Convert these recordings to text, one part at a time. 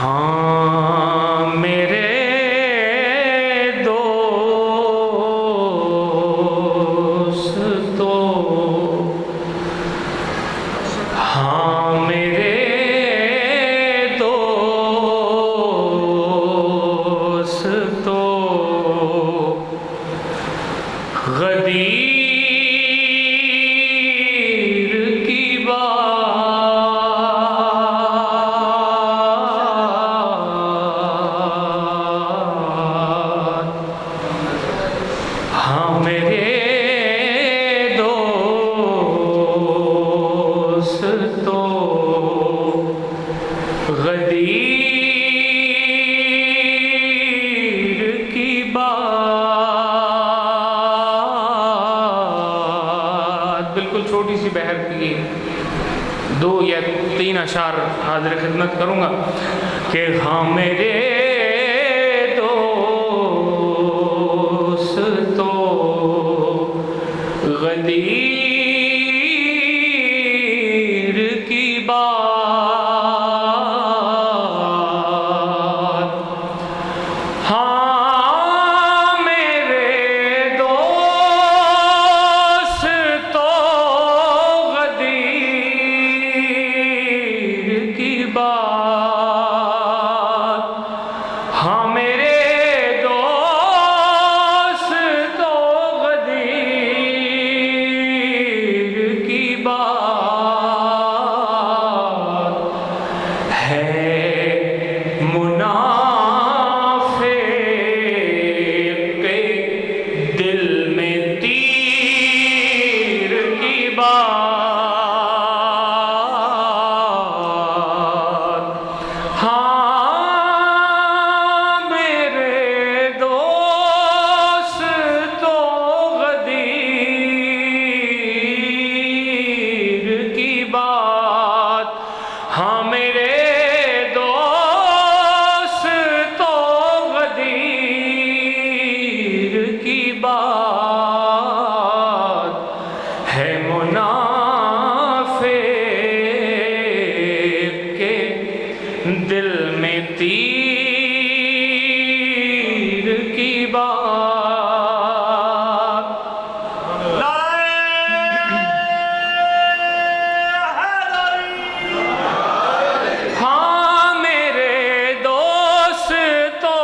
ہاں میرے دوستو، ہاں میرے دوستو، غدیر کی بات، ہاں میرے دوستو، غدیر کی بات۔ بالکل چھوٹی سی بحر کی 2 یا 3 اشعار حاضر خدمت کروں گا کہ ہاں میرے دوستو، غدیر کی بات، ہاں میرے دوستو، غدیر کی بات، ہاں میرے دوستو، غدیر کی بات ہے۔ منافق کے دل میں تیر کی بات، ہاں میرے دوستو، غدیر کی بات، ہاں میرے دوستو، غدیر کی بات ہے۔ منافق کے دل میں تیر کی بات، ہاں میرے دوستو،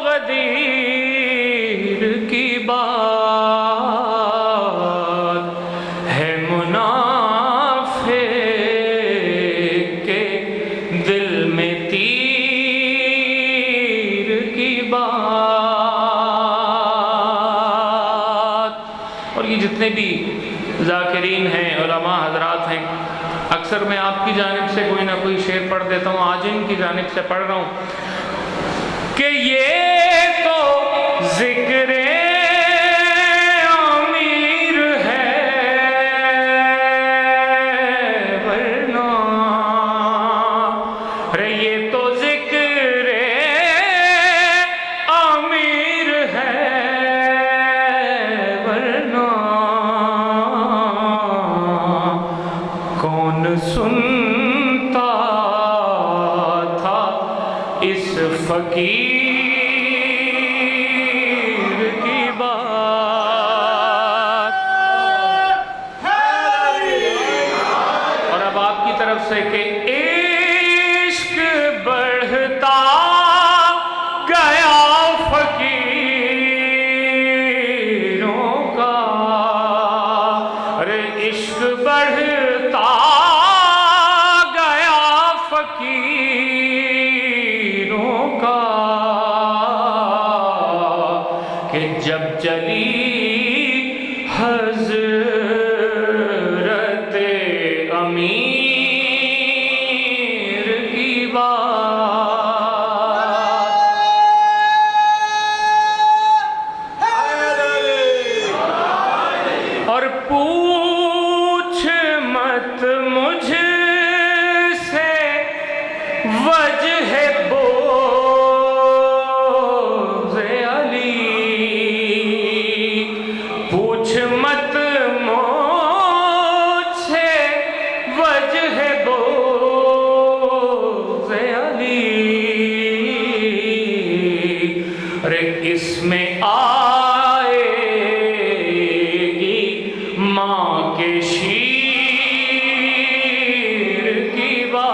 غدیر کی بات ہے۔ منافق کے دل میں تیر کی بات۔ اور یہ جتنے بھی ذاکرین ہیں، علماء حضرات ہیں، اکثر میں آپ کی جانب سے کوئی نہ کوئی شعر پڑھ دیتا ہوں، آج ان کی جانب سے پڑھ رہا ہوں کہ یہ تو ذکر امیر ہے، ورنہ رے یہ تو ذکر امیر ہے، ورنہ کون سنتا تھا اس فقیر کی بات۔ اور اب آپ کی طرف سے کہ عشق بڑھتا گیا فقیروں کا، ارے عشق بڑھتا گیا فقیروں کا، کہ جب چلی حضرت امیر کی بات، اور پوچھ مت مجھ سے وجہ بغض علی، پوچھ مت مجھ سے وجہ بغض علی، کس میں آئے گی ماں کے شیر کی بات،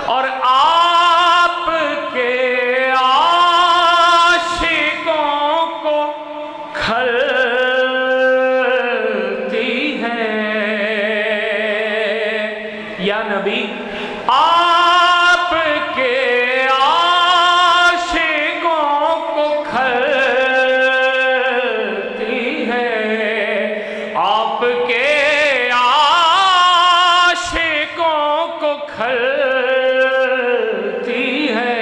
اور آپ کے عاشقوں کو کھلتی ہے یا نبی، آپ کے عاشقوں کو کھلتی ہے، آپ کے عاشقوں کو کھلتی ہے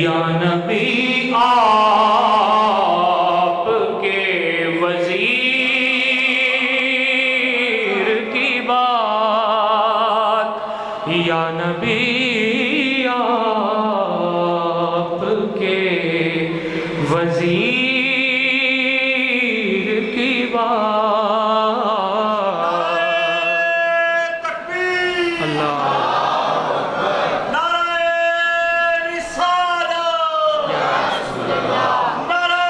یا نبی، آپ کے وزیر کی بات، یا نبی آپ کے وزیر کی بات۔ تکبیر، اللہ نعرہ رسالت، نعرہ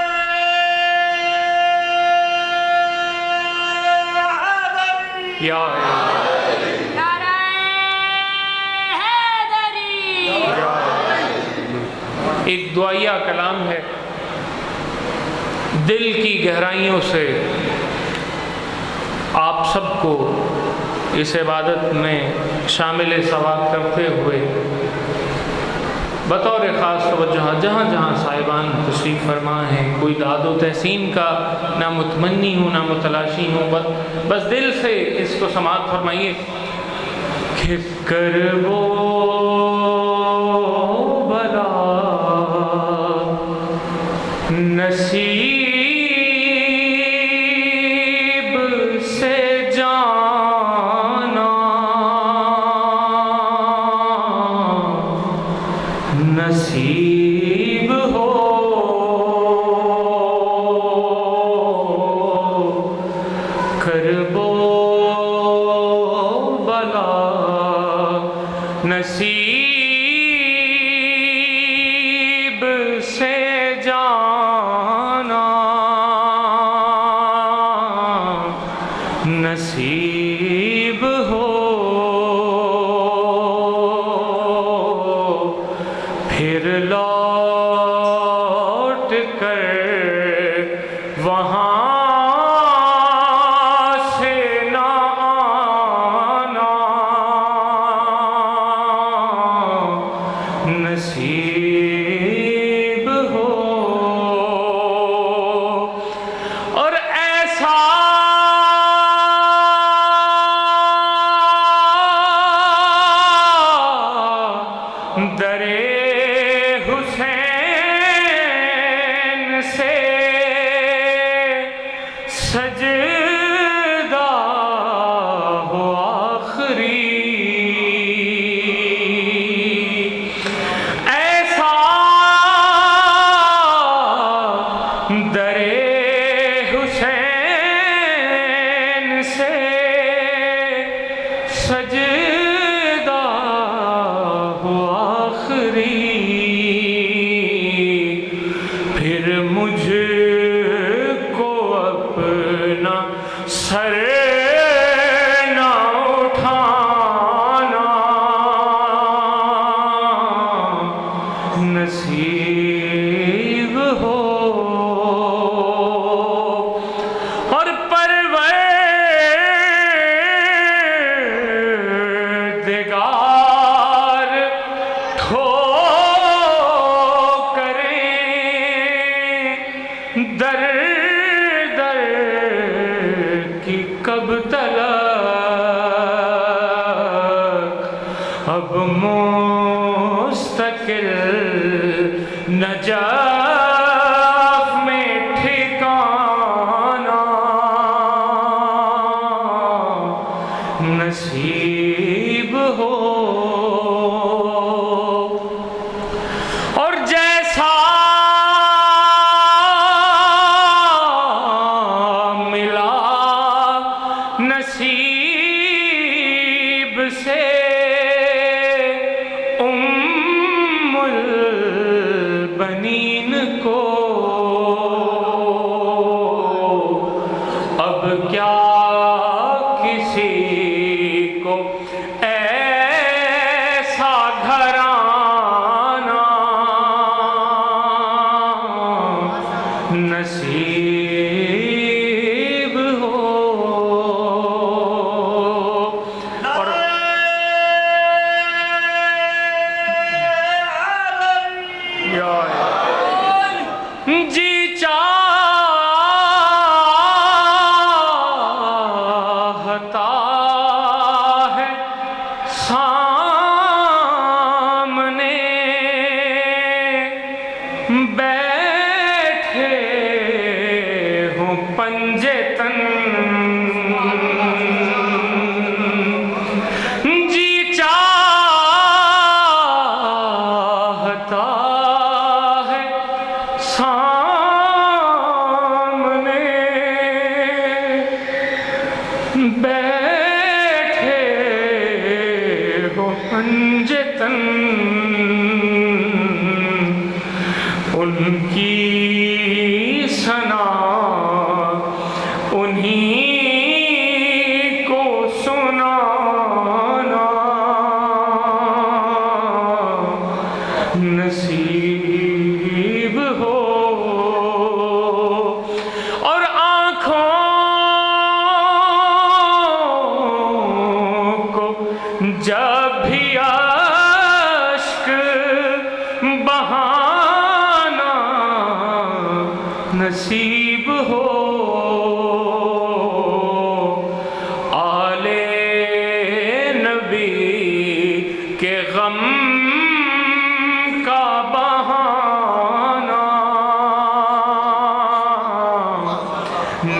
حیدری، یا نعرہ حیدری۔ ایک دعائیہ کلام ہے، دل کی گہرائیوں سے آپ سب کو اس عبادت میں شامل ثواب کرتے ہوئے بطور خاص توجہ جہاں جہاں صاحبان تشریف فرما ہیں، کوئی داد و تحسین کا نہ متمنی ہوں نہ متلاشی ہوں، بس دل سے اس کو سماعت فرمائیے کہ کرب و بلا نصیب سے جانا، نصیب ہو کرب و بلا نصیب سے جانا، نصیب ہو پھر لوٹ کر وہاں سے نہ آنا، نصیب ہو اور ایسا درے حسین سے سجدہ ہو آخری، ایسا درے حسین سے سجدہ ہو آخری، پھر مجھ کو اپنا سر نہ اٹھانا، نصیب ہو اور پروردگار ٹھوکریں در در کی کب تلک، اب مستقل نجف میں ٹھکانا، نصیب ہو اور جیسا ملا نصیب سے کو ایسا گھرانہ نصیب ہو. اور جی چاہتا ہے سامنے بیٹھے ہوں پنجے تن. جی چاہتا ہے سامنے بیٹھے ہو پنجے تن. ان کی ثنا انہی کو سنانا نصیب ہو. اور آنکھوں کو جب بھی اشک بہانا نصیب ہو. آل نبی کے غم کا بہانا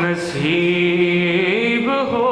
نصیب ہو.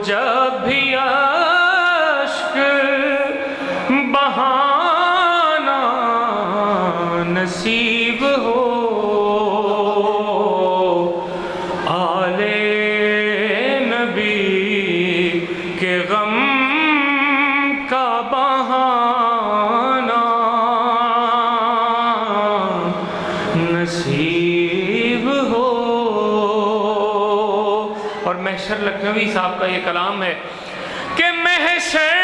جب بھی اشک بہانا نصیب ہو. آل نبی کے غم کا بہانا نصیب ہو. اور محشر لکھنوی صاحب کا یہ کلام ہے کہ محشر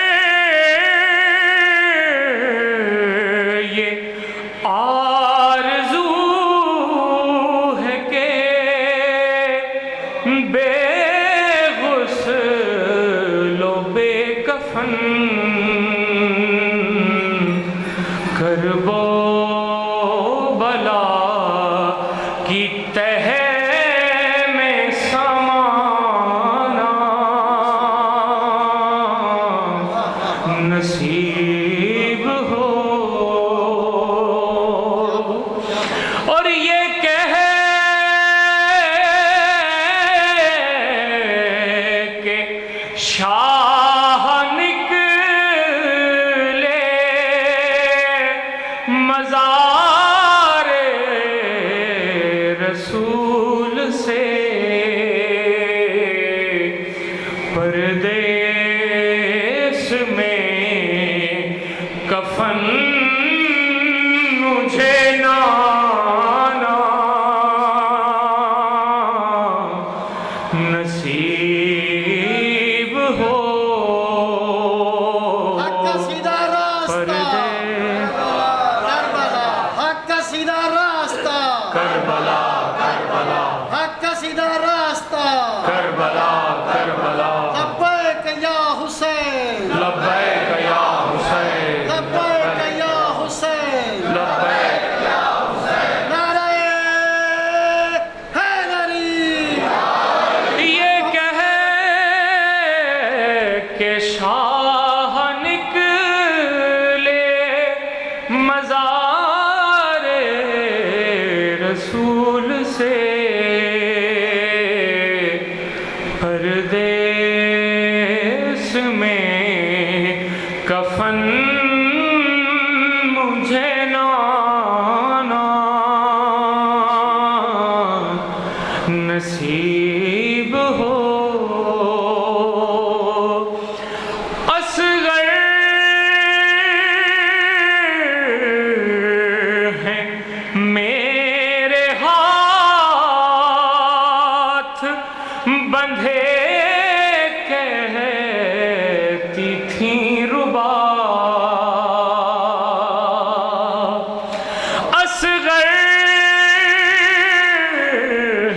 یہ آرزو ہے کہ بے غسل و بے کفن کرب و بلا کی تہ میں سمانا نصیب ہو. اور یہ کہہ کہ شاہ نکلے مزار رسول سے پردیس میں کفن مجھے نانا نصیب ہو. حق کا سیدھا راستہ کربلا، حق کا سیدھا راستہ کربلا کربلا حق کا سیدھا راستہ کربلا کربلا. لبیک یا حسین لبیک یا حسین لبیک یا حسین لبیک یا حسین کفن مجھے لانا نصیب ہو اصغر ہیں میرے ہاتھ بندھے کہتی تھیں ربا اصغر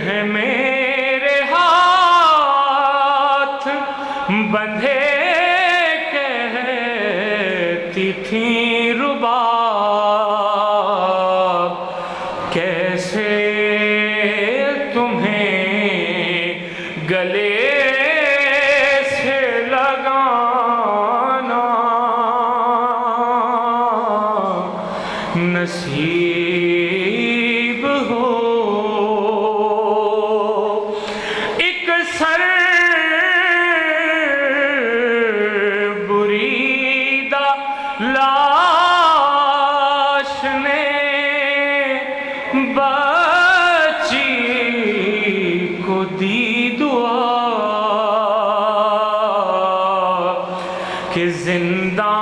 ہیں میرے ہاتھ بندھے کہتی تھیں ربا کیسے تمہیں گلے سے لگانا نصیب ہو ایک سر بریدہ لاش نے بچی کو دی دعا کہ زندان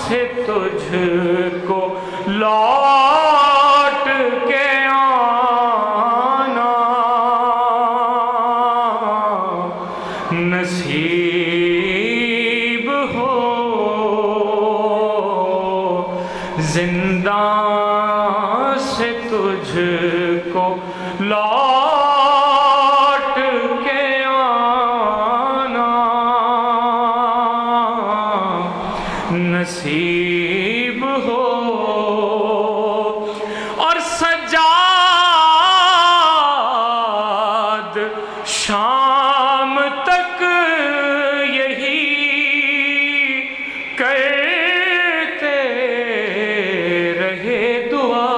سے تجھ کو لوٹ کے آنا نصیب ہو زندان سے تجھ کو لوٹ کے آنا نصیب ہو اور سجاد شام تک یہی کرتے رہے دعا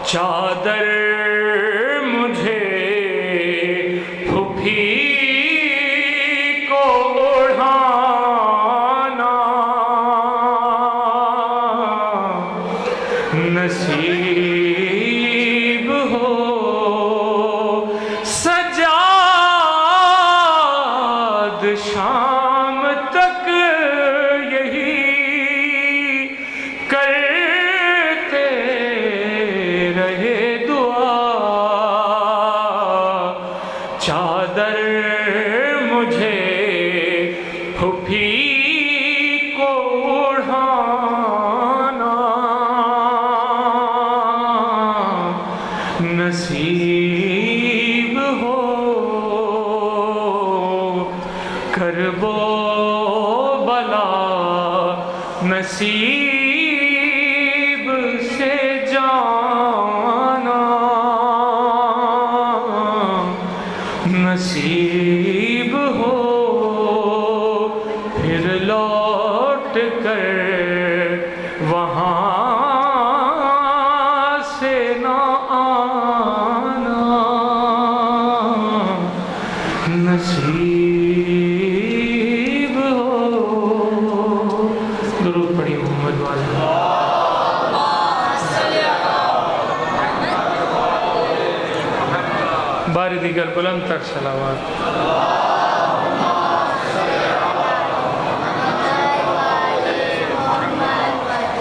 چادر مجھے پھوپھی کو اڑھانا نصیب ہو سجاد شام تک یہی کرتے رہے دعا چادر مجھے پھوپھی کو اڑھانا نصیب ہو کرب و بلا نصیب سے جانا نصیب ہو پھر لوٹ کر وہاں سے نہ آنا نصیب ہو درود پڑھی محمد والا باری دیگر بلند تر صلوات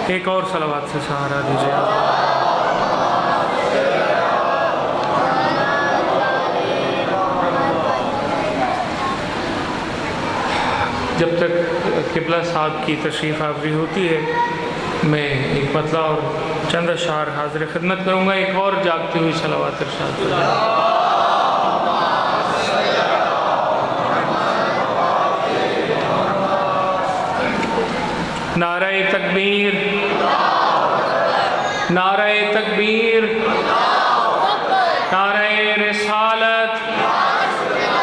ایک اور صلوات سے سہارا دیجیے جب تک قبلہ صاحب کی تشریف آوری ہوتی ہے میں ایک مطلع اور چند اشعار حاضر خدمت کروں گا ایک اور جاگتی ہوئی صلوات ارشاد فرمائیں نعرہ تکبیر نعرہ تکبیر نعرہ رسالت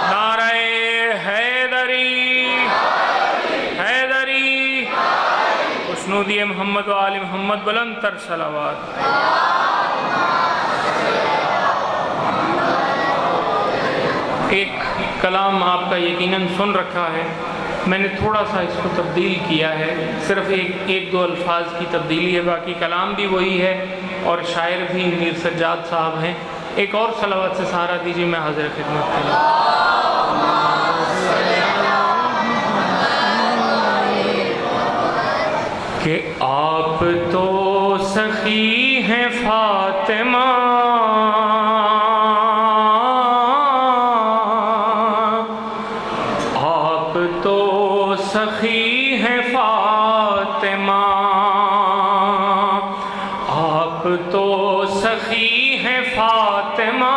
نعرہ حیدری حیدری خوشنودی محمد و آل محمد بلند تر صلوات ایک کلام آپ کا یقیناً سن رکھا ہے، میں نے تھوڑا سا اس کو تبدیل کیا ہے، صرف ایک دو الفاظ کی تبدیلی ہے، باقی کلام بھی وہی ہے اور شاعر بھی میر سجاد صاحب ہیں۔ ایک اور صلوات سے سہارا دیجیے، میں حاضر خدمت کروں۔ کہ آپ تو سخی ہیں فاطمہ، آپ تو سخی ہیں فاطمہ، آپ تو سخی ہیں فاطمہ،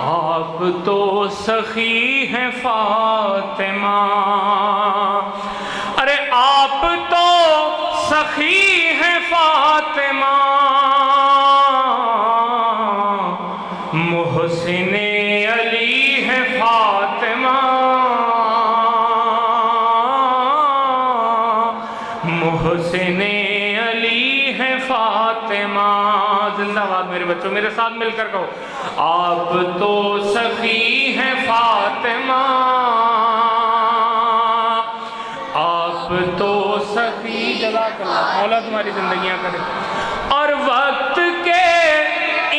آپ تو سخی ہیں فاطمہ، ارے آپ تو سخی ہیں فاطمہ، محسن علی ہے فاطمہ، محسن علی ہے فاطمہ۔ زندہ باد میرے بچوں، میرے ساتھ مل کر کہو، آپ تو سخی ہیں فاطمہ، آپ تو سخی، جزاک اللہ، مولا تمہاری زندگیاں کرے، اور وقت کے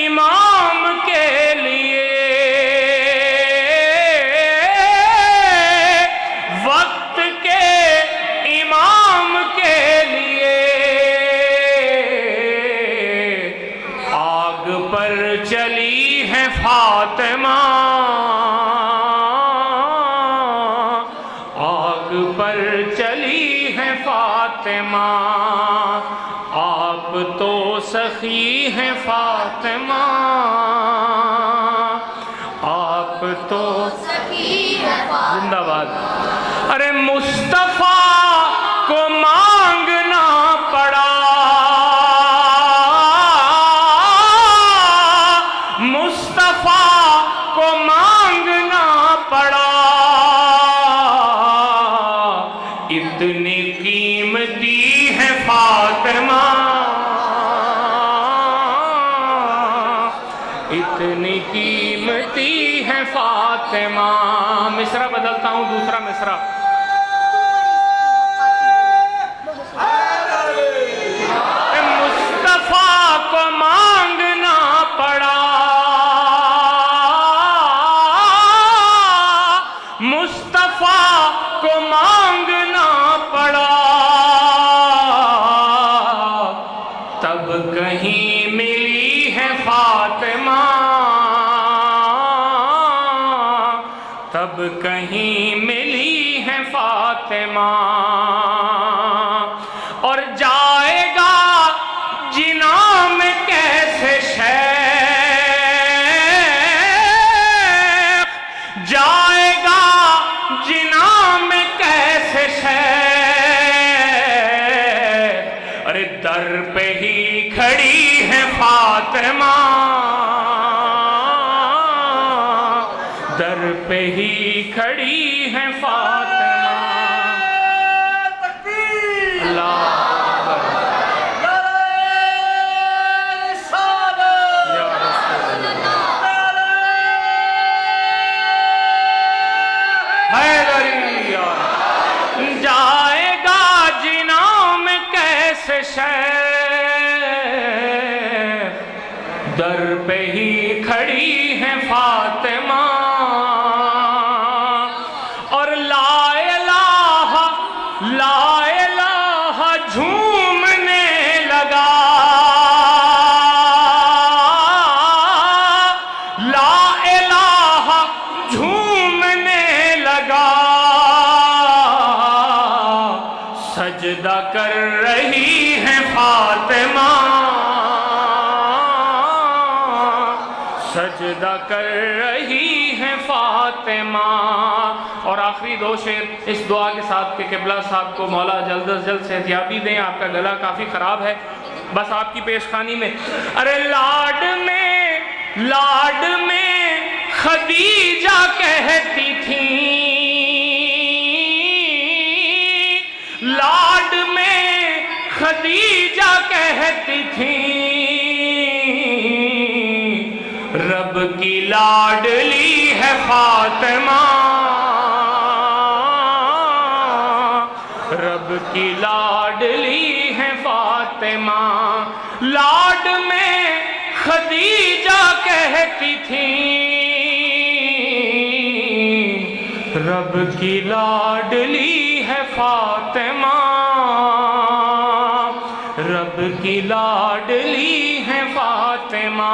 امام کے لیے، وقت کے امام کے لیے آگ پر چلی ہے فاطمہ، آگ پر چلی ہے فاطمہ، آپ تو سخی ہیں فاطمہ، آپ تو سخی ہے فاطمہ۔ زندہ باد۔ ارے مصطفیٰ کو مانگنا پڑا، مصطفیٰ کو مانگنا پڑا، اتنی قیمتی ہے فاطمہ، اتنی قیمتی ہے فاطمہ۔ مصرع بدلتا ہوں، دوسرا مصرع۔ مصطفیٰ کو مانگنا پڑا، مصطفیٰ کو مانگنا پڑا، تب کہیں ملی ہے فاطمہ، تب کہیں ملی ہے فاطمہ، اور جائے گا جناں میں کیسے شیخ، جائے گا جناں میں کیسے شیخ، ارے در پہ ہی کھڑی ہے فاطمہ، در پہ ہی کھڑی ہے فاطمہ۔ اللہ یا رسول اللہ، حیدری یا رسول۔ جائے گا جناں میں کیسے شیخ، در پہ ہی کھڑی ہے فاطمہ، اور لا الہ لا الہ جھومنے لگا، لا الہ جھومنے لگا، سجدہ کر رہی ہے فاطمہ، سجدہ کر رہی ہے فاطمہ۔ اور آخری دو شعر اس دعا کے ساتھ کہ قبلہ صاحب کو مولا جلد از جلد صحتیابی دیں، آپ کا گلا کافی خراب ہے، بس آپ کی پیشخانی میں۔ ارے لاڈ میں خدیجہ کہتی تھی، لاڈ میں خدیجہ کہتی تھی، رب کی لاڈلی ہے فاطمہ، رب کی لاڈلی ہے فاطمہ، لاڈ میں خدیجہ کہتی تھی، رب کی لاڈلی ہے فاطمہ، رب کی لاڈلی ہے فاطمہ،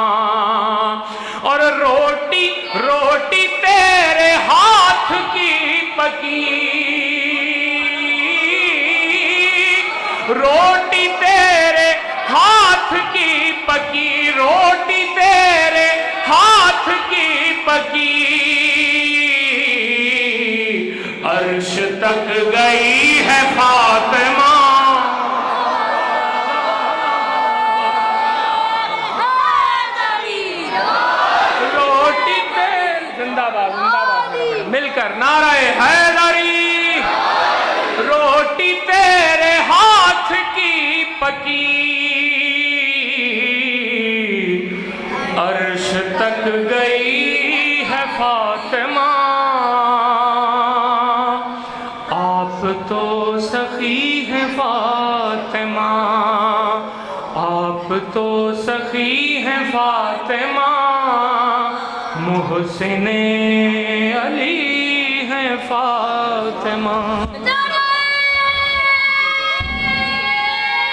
اور روٹی روٹی تیرے ہاتھ کی پکی، روٹی تیرے ہاتھ کی پکی، روٹی تیرے ہاتھ کی پکی، عرش تک گئی ہے فاطمہ، روٹی تیرے، زندہ باد زندہ باد، مل کر نعرہ حیدری، روٹی تیرے ہاتھ کی پکی، عرش تک گئی ہے فاطمہ، آپ تو سخی ہیں فاطمہ، آپ تو سخی ہیں فاطمہ، محسن علی ہیں فاطمہ۔